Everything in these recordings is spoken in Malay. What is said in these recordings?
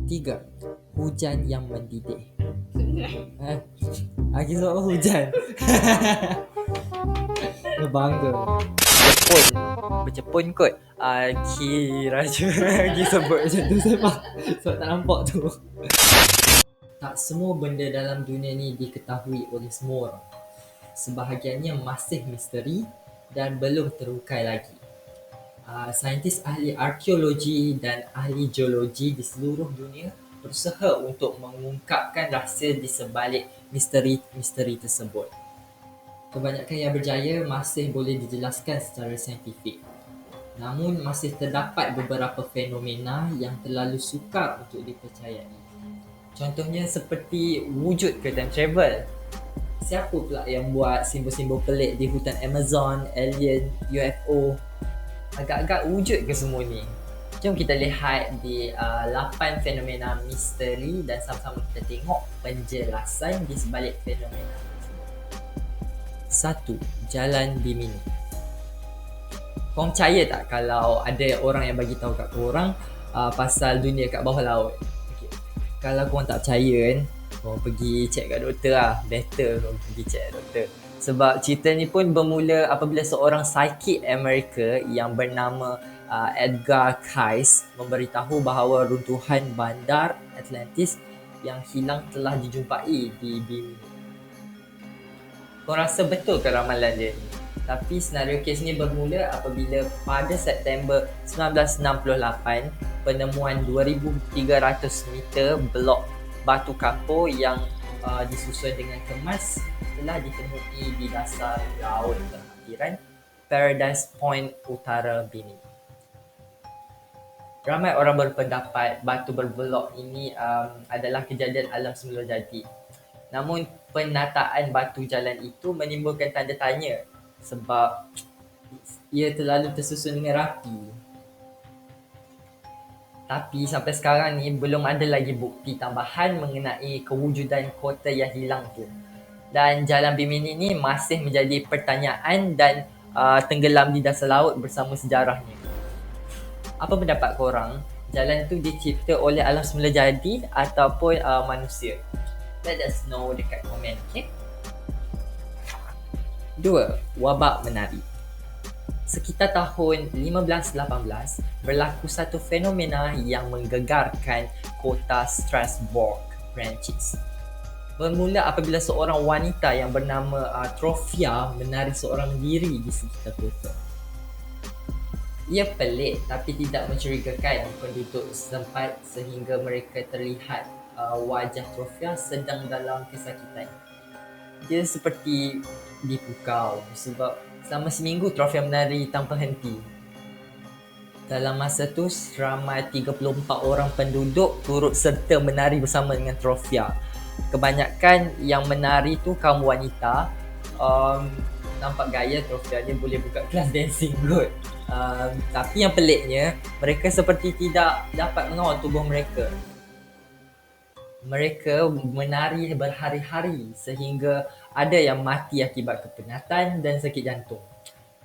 3. Hujan yang mendidih. Sungai. Lagi sebab hujan. Ngebangga. Jepun. Berjepun kot. Kira je. Lagi sebut macam tu sebab tak nampak tu. Tak semua benda dalam dunia ni diketahui oleh semua orang. Sebahagiannya masih misteri dan belum terukai lagi. Saintis ahli arkeologi dan ahli geologi di seluruh dunia berusaha untuk mengungkapkan rahsia di sebalik misteri-misteri tersebut. Kebanyakan yang berjaya masih boleh dijelaskan secara saintifik. Namun masih terdapat beberapa fenomena yang terlalu sukar untuk dipercayai. Contohnya seperti wujud ke time travel. Siapa pula yang buat simbol-simbol pelik di hutan Amazon, alien, UFO? Agak-agak wujud ke semua ni? Jom kita lihat di 8 fenomena misteri dan sama-sama kita tengok penjelasan di sebalik fenomena tersebut. 1. Jalan Bimini. Korang percaya tak kalau ada orang yang bagi tahu kat korang pasal dunia kat bawah laut? Okay. Kalau korang tak percaya kan, korang pergi check kat doktor lah. Better korang pergi check kat doktor. Sebab cerita ni pun bermula apabila seorang psychic Amerika yang bernama Edgar Cayce memberitahu bahawa runtuhan bandar Atlantis yang hilang telah dijumpai di Bimini. Korang rasa betul ke ramalan dia ni? Tapi senario kes ni bermula apabila pada September 1968 penemuan 2,300 meter blok batu kapur yang disusun dengan kemas telah ditemui di dasar laut perairan Paradise Point utara Bimini. Ramai orang berpendapat batu berblok ini adalah kejadian alam semula jadi. Namun penataan batu jalan itu menimbulkan tanda tanya sebab ia terlalu tersusun dengan rapi. Tapi sampai sekarang ni belum ada lagi bukti tambahan mengenai kewujudan kota yang hilang tu. Dan jalan Bimini ni masih menjadi pertanyaan dan tenggelam di dasar laut bersama sejarahnya. Apa pendapat korang? Jalan tu dicipta oleh alam semula jadi ataupun manusia? Let us know dekat komen, okay? 2. Wabak menari. Sekitar tahun 1518, berlaku satu fenomena yang menggegarkan kota Strasbourg, Perancis. Bermula apabila seorang wanita yang bernama Trofia menari seorang diri di sekitar kota. Ia pelik tapi tidak mencurigakan penduduk setempat sehingga mereka terlihat wajah Trofia sedang dalam kesakitan. Dia seperti dipukau sebab selama seminggu Trofia menari tanpa henti. Dalam masa tu, seramai 34 orang penduduk turut serta menari bersama dengan Trofia. Kebanyakan yang menari tu kaum wanita. Nampak gaya Trofia ni boleh buka kelas dancing kot. Tapi yang peliknya, mereka seperti tidak dapat mengawal tubuh mereka. Mereka menari berhari-hari sehingga ada yang mati akibat kepenatan dan sakit jantung.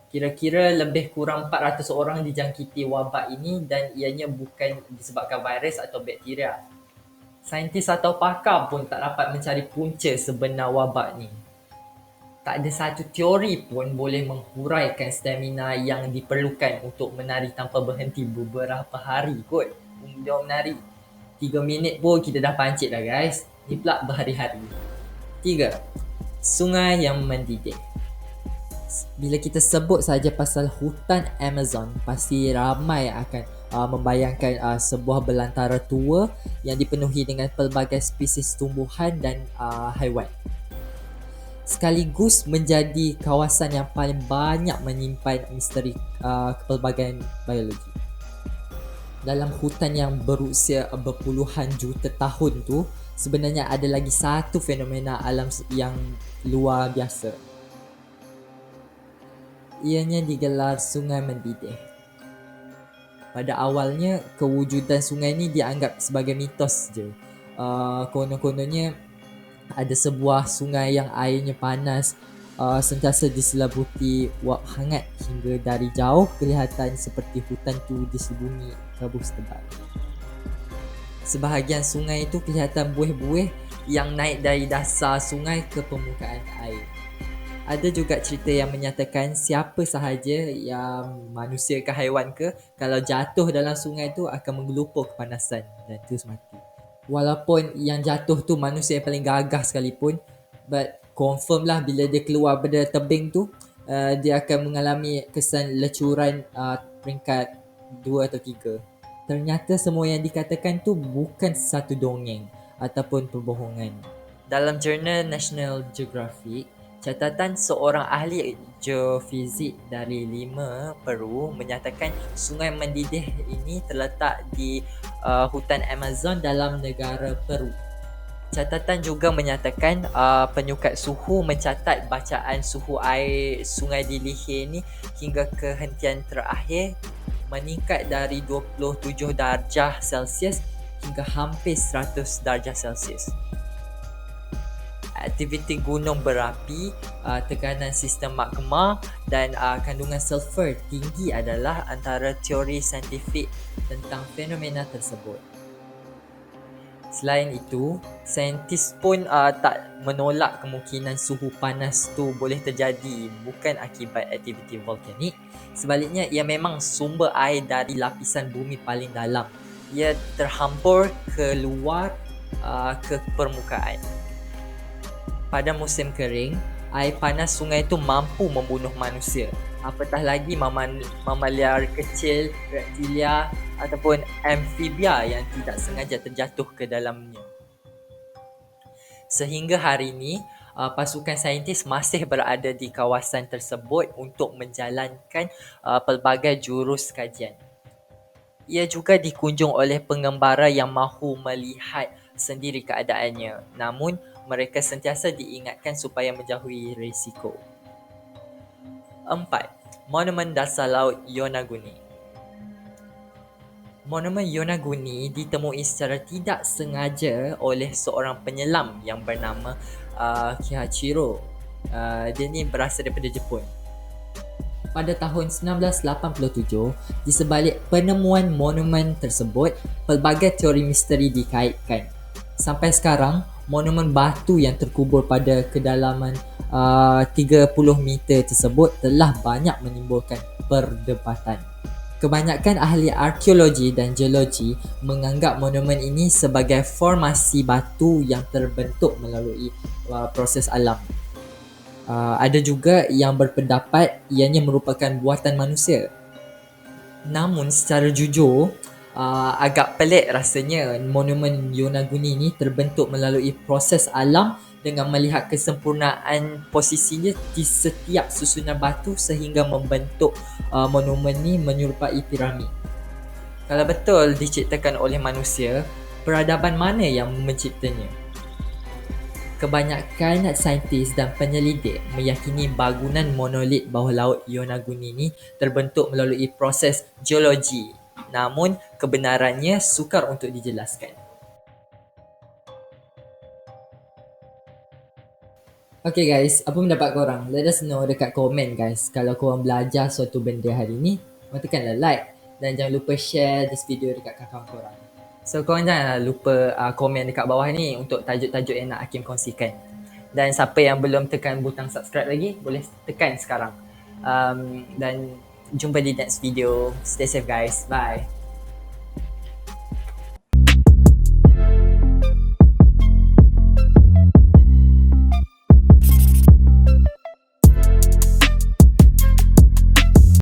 Kira-kira lebih kurang 400 orang dijangkiti wabak ini dan ianya bukan disebabkan virus atau bakteria. Saintis atau pakar pun tak dapat mencari punca sebenar wabak ni. Tak ada satu teori pun boleh menghuraikan stamina yang diperlukan untuk menari tanpa berhenti beberapa hari kot. Dia menari 3 minit pun kita dah pancit dah guys. Ni pula berhari-hari. 3. Sungai yang mendidih. Bila kita sebut saja pasal hutan Amazon, pasti ramai akan membayangkan sebuah belantara tua yang dipenuhi dengan pelbagai spesies tumbuhan dan haiwan. Sekaligus menjadi kawasan yang paling banyak menyimpan misteri kepelbagaian biologi. Dalam hutan yang berusia berpuluhan juta tahun tu, sebenarnya ada lagi satu fenomena alam yang luar biasa. Ianya digelar sungai mendidih. Pada awalnya, kewujudan sungai ni dianggap sebagai mitos je. Konon-kononnya ada sebuah sungai yang airnya panas, sentiasa diselabuti wap hangat hingga dari jauh kelihatan seperti hutan tu diselimungi kabut tebal. Sebahagian sungai itu kelihatan buih-buih yang naik dari dasar sungai ke permukaan air. Ada juga cerita yang menyatakan siapa sahaja yang manusia ke haiwan ke, kalau jatuh dalam sungai tu akan menggelupur kepanasan dan terus mati. Walaupun yang jatuh tu manusia yang paling gagah sekalipun, but confirm lah bila dia keluar pada tebing tu, dia akan mengalami kesan lecuran peringkat 2 atau 3. Ternyata semua yang dikatakan tu bukan satu dongeng ataupun perbohongan. Dalam jurnal National Geographic, catatan seorang ahli geofizik dari 5 Peru menyatakan sungai mendidih ini terletak di hutan Amazon dalam negara Peru. Catatan juga menyatakan penyukat suhu mencatat bacaan suhu air sungai di Lihir ni hingga kehentian terakhir meningkat dari 27 darjah Celsius hingga hampir 100 darjah Celsius. Aktiviti gunung berapi, tekanan sistem magma dan kandungan sulfur tinggi adalah antara teori saintifik tentang fenomena tersebut. Selain itu, saintis pun tak menolak kemungkinan suhu panas tu boleh terjadi bukan akibat aktiviti volkanik. Sebaliknya, ia memang sumber air dari lapisan bumi paling dalam. Ia terhampur keluar ke permukaan. Pada musim kering, air panas sungai itu mampu membunuh manusia. Apatah lagi mamalia kecil, reptilia ataupun amfibia yang tidak sengaja terjatuh ke dalamnya. Sehingga hari ini, pasukan saintis masih berada di kawasan tersebut untuk menjalankan pelbagai jurus kajian. Ia juga dikunjung oleh pengembara yang mahu melihat sendiri keadaannya. Namun, mereka sentiasa diingatkan supaya menjauhi risiko. 4. Monumen Dasar Laut Yonaguni. Monumen Yonaguni ditemui secara tidak sengaja oleh seorang penyelam yang bernama Kihachiro. Dia ni berasal daripada Jepun. Pada tahun 1987, di sebalik penemuan monumen tersebut, pelbagai teori misteri dikaitkan. Sampai sekarang, monumen batu yang terkubur pada kedalaman 30 meter tersebut telah banyak menimbulkan perdebatan. Kebanyakan ahli arkeologi dan geologi menganggap monumen ini sebagai formasi batu yang terbentuk melalui proses alam. Ada juga yang berpendapat ianya merupakan buatan manusia. Namun secara jujur, agak pelik rasanya monumen Yonaguni ni terbentuk melalui proses alam dengan melihat kesempurnaan posisinya di setiap susunan batu sehingga membentuk monumen ni menyerupai piramid. Kalau betul diciptakan oleh manusia, peradaban mana yang menciptanya? Kebanyakan saintis dan penyelidik meyakini bangunan monolit bawah laut Yonaguni ni terbentuk melalui proses geologi. Namun, kebenarannya sukar untuk dijelaskan. Okay guys, apa pendapat korang? Let us know dekat komen guys. Kalau korang belajar suatu benda hari ni, tekanlah like dan jangan lupa share this video dekat kawan-kawan korang. So korang jangan lupa komen dekat bawah ni untuk tajuk-tajuk yang nak Hakim kongsikan. Dan siapa yang belum tekan butang subscribe lagi, boleh tekan sekarang. Dan jumpa di next video. Stay safe guys. Bye.